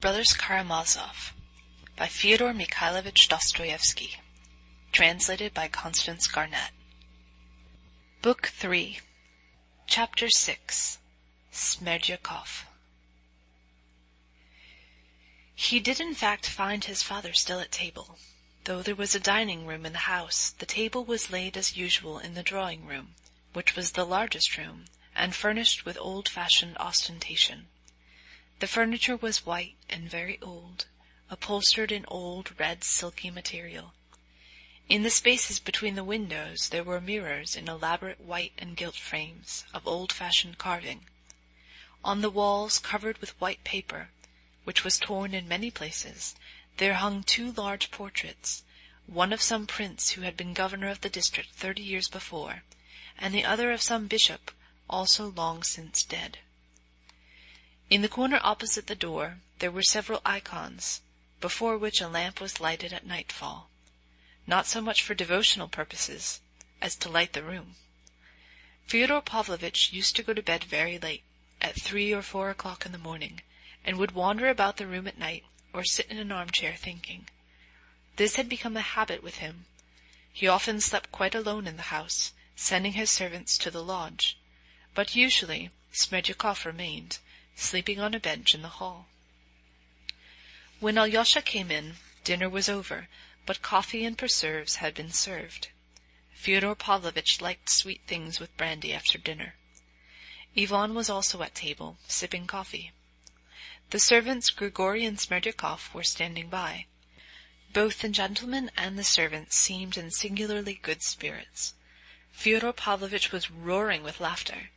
Brothers Karamazov by Fyodor Mikhailovich Dostoevsky. Translated by Constance Garnett. Book 3. Chapter 6. Smerdyakov. He did in fact find his father still at table. Though there was a dining room in the house, the table was laid as usual in the drawing-room, which was the largest room, and furnished with old-fashioned ostentation. The furniture was white and very old, upholstered in old red silky material. In the spaces between the windows there were mirrors in elaborate white and gilt frames, of old-fashioned carving. On the walls, covered with white paper, which was torn in many places, there hung 2 large portraits, one of some prince who had been governor of the district 30 years before, and the other of some bishop, also long since dead. In the corner opposite the door there were several icons, before which a lamp was lighted at nightfall, not so much for devotional purposes as to light the room. Fyodor Pavlovitch used to go to bed very late, at 3 or 4 o'clock in the morning, and would wander about the room at night or sit in an armchair thinking. This had become a habit with him. He often slept quite alone in the house, sending his servants to the lodge, but usually Smerdyakov remained, sleeping on a bench in the hall. When Alyosha came in, dinner was over, but coffee and preserves had been served. Fyodor Pavlovitch liked sweet things with brandy after dinner. Ivan was also at table, sipping coffee. The servants Grigory and Smerdyakov were standing by. Both the gentleman and the servants seemed in singularly good spirits. Fyodor Pavlovitch was roaring with laughter.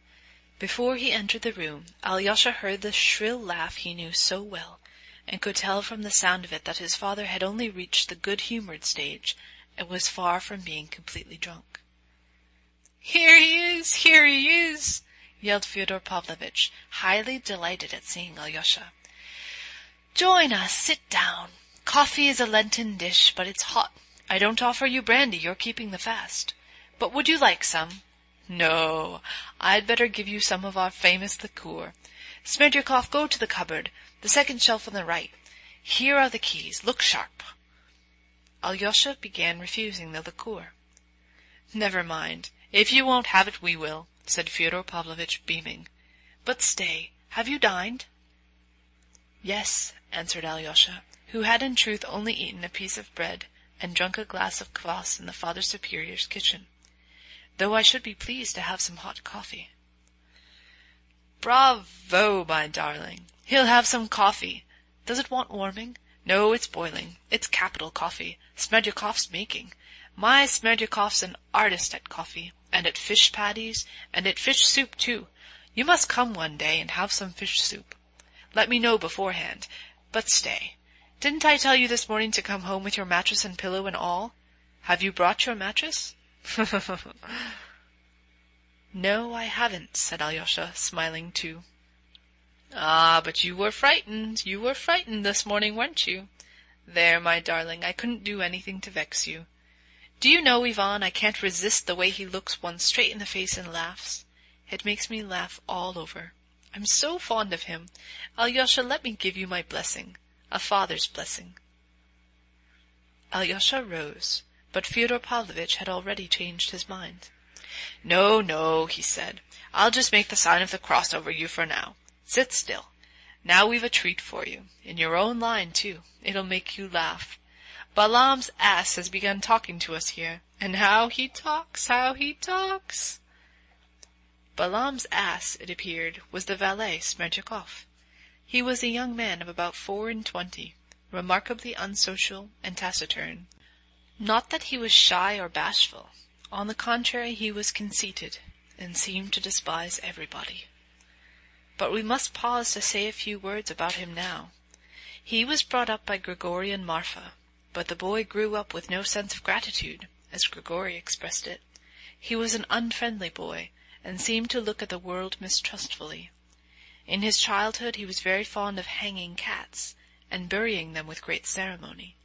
Before he entered the room, Alyosha heard the shrill laugh he knew so well, and could tell from the sound of it that his father had only reached the good-humoured stage, and was far from being completely drunk. "Here he is! Here he is!" yelled Fyodor Pavlovitch, highly delighted at seeing Alyosha. "Join us! Sit down! Coffee is a Lenten dish, but it's hot. I don't offer you brandy, you're keeping the fast. But would you like some? No, I'd better give you some of our famous liqueur. Smerdyakov, go to the cupboard, the second shelf on the right. Here are the keys. Look sharp." Alyosha began refusing the liqueur. "Never mind. If you won't have it, we will," said Fyodor Pavlovitch, beaming. "But stay, have you dined?" "Yes," answered Alyosha, who had in truth only eaten a piece of bread and drunk a glass of kvass in the Father Superior's kitchen, "though I should be pleased to have some hot coffee." "Bravo, my darling! He'll have some coffee. Does it want warming? No, it's boiling. It's capital coffee. Smerdyakov's making. My Smerdyakov's an artist at coffee, and at fish patties, and at fish soup too. You must come one day and have some fish soup. Let me know beforehand. But stay. Didn't I tell you this morning to come home with your mattress and pillow and all? Have you brought your mattress?" "No, I haven't," said Alyosha, smiling too. "Ah, but you were frightened this morning, weren't you? There, my darling, I couldn't do anything to vex you. Do you know, Ivan, I can't resist the way he looks one straight in the face and laughs. It makes me laugh all over. I'm so fond of him. Alyosha, let me give you my blessing, a father's blessing." Alyosha rose, but Fyodor Pavlovitch had already changed his mind. "No, no," he said. "I'll just make the sign of the cross over you for now. Sit still. Now we've a treat for you. In your own line, too. It'll make you laugh. Balaam's ass has begun talking to us here. And how he talks, how he talks!" Balaam's ass, it appeared, was the valet Smerdyakov. He was a young man of about 24, remarkably unsocial and taciturn. Not that he was shy or bashful. On the contrary, he was conceited, and seemed to despise everybody. But we must pause to say a few words about him now. He was brought up by Grigory and Marfa, but the boy grew up with no sense of gratitude, as Grigory expressed it. He was an unfriendly boy, and seemed to look at the world mistrustfully. In his childhood he was very fond of hanging cats, and burying them with great ceremony.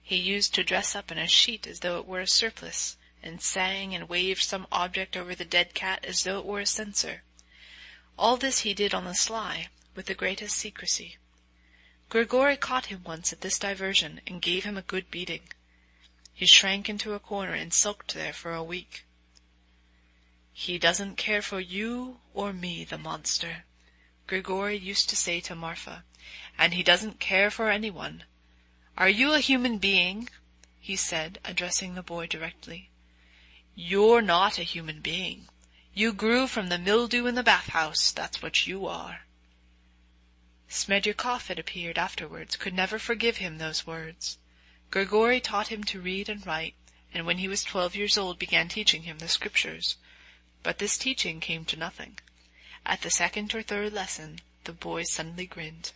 He used to dress up in a sheet as though it were a surplice, and sang and waved some object over the dead cat as though it were a censer. All this he did on the sly, with the greatest secrecy. Grigory caught him once at this diversion and gave him a good beating. He shrank into a corner and sulked there for a week. "He doesn't care for you or me, the monster," Grigory used to say to Marfa, "and he doesn't care for anyone. Are you a human being?" he said, addressing the boy directly. "You're not a human being. You grew from the mildew in the bathhouse, that's what you are." Smerdyakov, it appeared afterwards, could never forgive him those words. Grigory taught him to read and write, and when he was 12 years old began teaching him the scriptures. But this teaching came to nothing. At the second or third lesson, the boy suddenly grinned.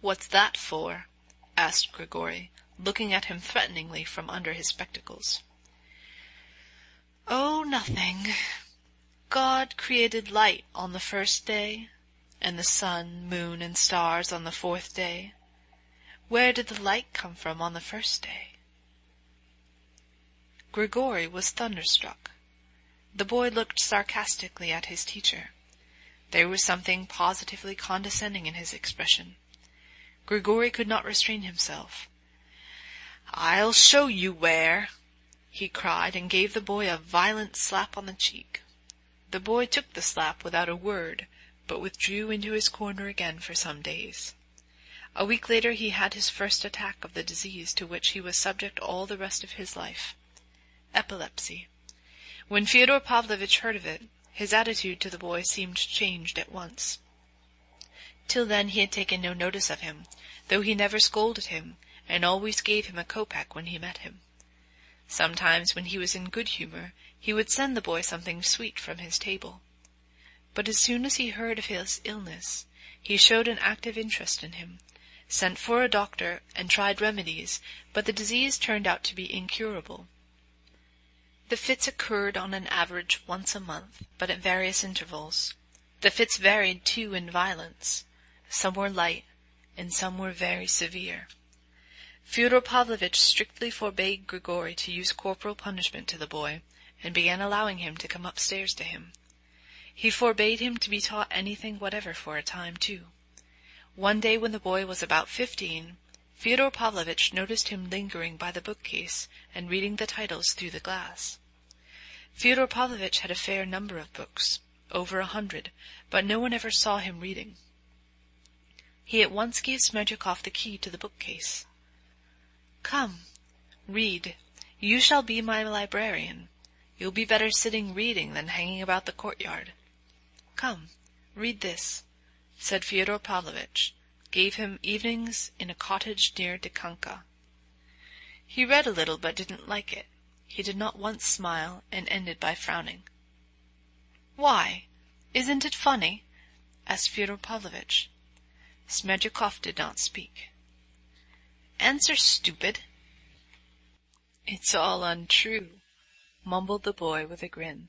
"What's that for?" asked Grigory, looking at him threateningly from under his spectacles. "Oh, nothing. God created light on the first day, and the sun, moon, and stars on the fourth day. Where did the light come from on the first day?" Grigory was thunderstruck. The boy looked sarcastically at his teacher. There was something positively condescending in his expression. Grigory could not restrain himself. "I'll show you where," he cried, and gave the boy a violent slap on the cheek. The boy took the slap without a word, but withdrew into his corner again for some days. A week later he had his first attack of the disease to which he was subject all the rest of his life. Epilepsy. When Fyodor Pavlovitch heard of it, his attitude to the boy seemed changed at once. Till then he had taken no notice of him, though he never scolded him, and always gave him a kopeck when he met him. Sometimes, when he was in good humor, he would send the boy something sweet from his table. But as soon as he heard of his illness, he showed an active interest in him, sent for a doctor, and tried remedies, but the disease turned out to be incurable. The fits occurred on an average once a month, but at various intervals. The fits varied, too, in violence. Some were light, and some were very severe. Fyodor Pavlovitch strictly forbade Grigory to use corporal punishment to the boy, and began allowing him to come upstairs to him. He forbade him to be taught anything whatever for a time, too. One day when the boy was about 15, Fyodor Pavlovitch noticed him lingering by the bookcase and reading the titles through the glass. Fyodor Pavlovitch had a fair number of books, over 100, but no one ever saw him reading. He at once gave Smerdyakov the key to the bookcase. "Come, read. You shall be my librarian. You'll be better sitting reading than hanging about the courtyard. Come, read this," said Fyodor Pavlovitch, gave him Evenings in a Cottage near Dikanka. He read a little but didn't like it. He did not once smile, and ended by frowning. "Why? Isn't it funny?" asked Fyodor Pavlovitch. Smerdyakov did not speak. "Answer, stupid." "It's all untrue," mumbled the boy with a grin.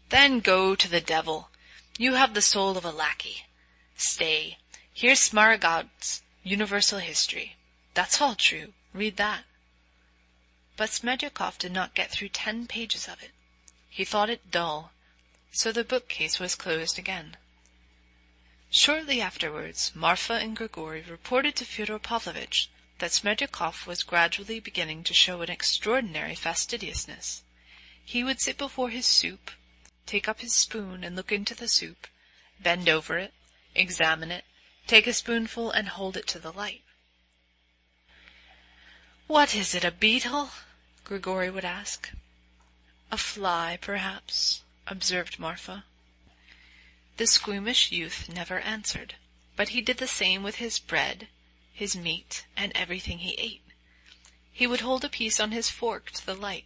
"Then go to the devil. You have the soul of a lackey. Stay, here's Smaragd's Universal History. That's all true. Read that." But Smerdyakov did not get through 10 pages of it. He thought it dull, so the bookcase was closed again. Shortly afterwards, Marfa and Grigory reported to Fyodor Pavlovitch that Smerdyakov was gradually beginning to show an extraordinary fastidiousness. He would sit before his soup, take up his spoon and look into the soup, bend over it, examine it, take a spoonful and hold it to the light. "What is it, a beetle?" Grigory would ask. "A fly, perhaps," observed Marfa. The squeamish youth never answered, but he did the same with his bread, his meat, and everything he ate. He would hold a piece on his fork to the light,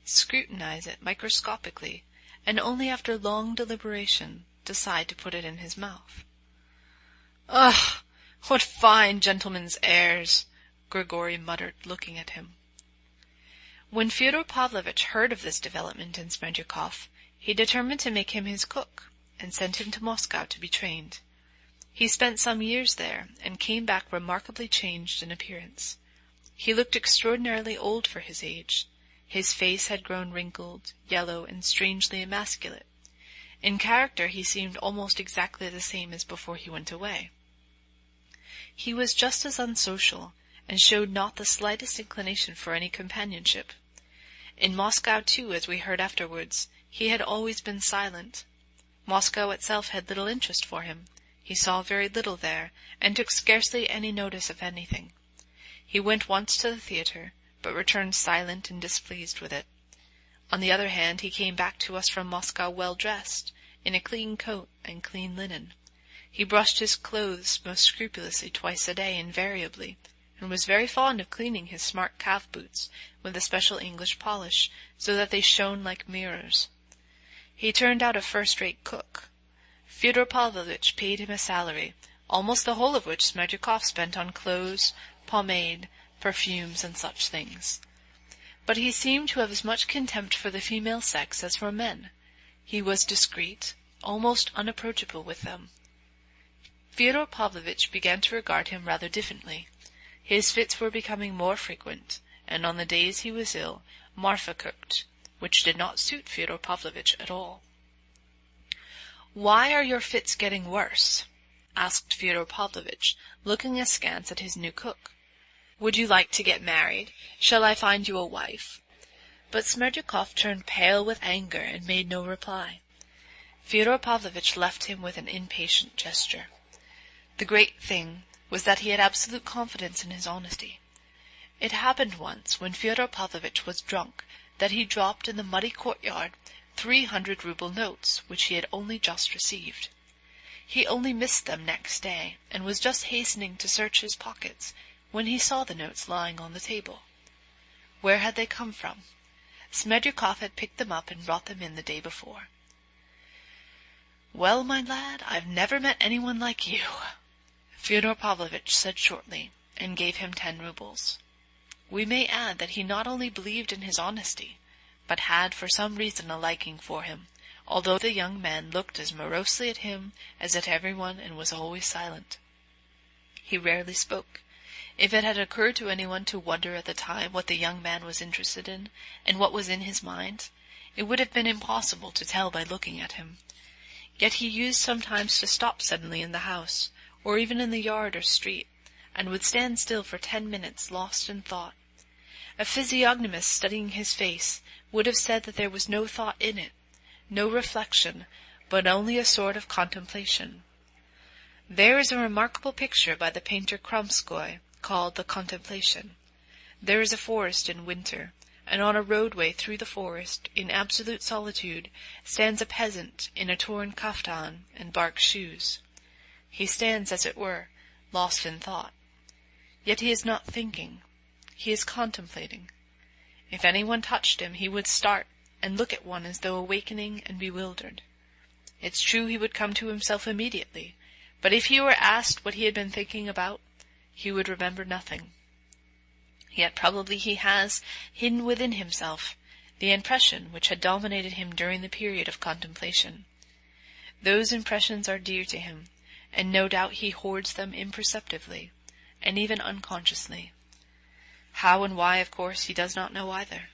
scrutinize it microscopically, and only after long deliberation decide to put it in his mouth. "Ugh! What fine gentleman's airs!" Grigory muttered, looking at him. When Fyodor Pavlovitch heard of this development in Smerdyakov, he determined to make him his cook, and sent him to Moscow to be trained. He spent some years there, and came back remarkably changed in appearance. He looked extraordinarily old for his age. His face had grown wrinkled, yellow, and strangely emasculate. In character he seemed almost exactly the same as before he went away. He was just as unsocial, and showed not the slightest inclination for any companionship. In Moscow, too, as we heard afterwards, he had always been silent. Moscow itself had little interest for him. He saw very little there, and took scarcely any notice of anything. He went once to the theatre, but returned silent and displeased with it. On the other hand, he came back to us from Moscow well dressed, in a clean coat and clean linen. He brushed his clothes most scrupulously twice a day invariably, and was very fond of cleaning his smart calf boots with a special English polish, so that they shone like mirrors. He turned out a first-rate cook. Fyodor Pavlovitch paid him a salary, almost the whole of which Smerdyakov spent on clothes, pomade, perfumes, and such things. But he seemed to have as much contempt for the female sex as for men. He was discreet, almost unapproachable with them. Fyodor Pavlovitch began to regard him rather differently. His fits were becoming more frequent, and on the days he was ill, Marfa cooked, which did not suit Fyodor Pavlovitch at all. "Why are your fits getting worse?" asked Fyodor Pavlovitch, looking askance at his new cook. "Would you like to get married? Shall I find you a wife?" But Smerdyakov turned pale with anger and made no reply. Fyodor Pavlovitch left him with an impatient gesture. The great thing was that he had absolute confidence in his honesty. It happened once, when Fyodor Pavlovitch was drunk, that he dropped in the muddy courtyard 300-ruble notes, which he had only just received. He only missed them next day, and was just hastening to search his pockets, when he saw the notes lying on the table. Where had they come from? Smerdyakov had picked them up and brought them in the day before. "Well, my lad, I've never met anyone like you," Fyodor Pavlovitch said shortly, and gave him 10 rubles. We may add that he not only believed in his honesty, but had for some reason a liking for him, although the young man looked as morosely at him as at everyone and was always silent. He rarely spoke. If it had occurred to anyone to wonder at the time what the young man was interested in, and what was in his mind, it would have been impossible to tell by looking at him. Yet he used sometimes to stop suddenly in the house, or even in the yard or street, and would stand still for 10 minutes lost in thought. A physiognomist studying his face would have said that there was no thought in it, no reflection, but only a sort of contemplation. There is a remarkable picture by the painter Karamazov called the Contemplation. There is a forest in winter, and on a roadway through the forest, in absolute solitude, stands a peasant in a torn kaftan and bark shoes. He stands, as it were, lost in thought. Yet he is not thinking. He is contemplating. If anyone touched him, he would start and look at one as though awakening and bewildered. It's true he would come to himself immediately, but if he were asked what he had been thinking about, he would remember nothing. Yet probably he has, hidden within himself, the impression which had dominated him during the period of contemplation. Those impressions are dear to him, and no doubt he hoards them imperceptibly, and even unconsciously. How and why, of course, he does not know either.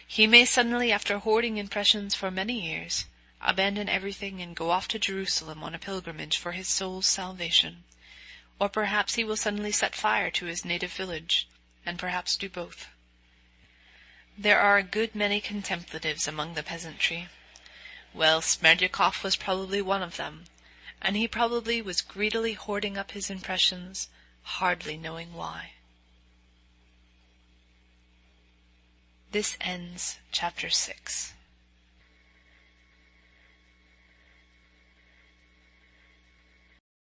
He may suddenly, after hoarding impressions for many years, abandon everything and go off to Jerusalem on a pilgrimage for his soul's salvation. Or perhaps he will suddenly set fire to his native village, and perhaps do both. There are a good many contemplatives among the peasantry. Well, Smerdyakov was probably one of them, and he probably was greedily hoarding up his impressions, hardly knowing why. This ends chapter 6.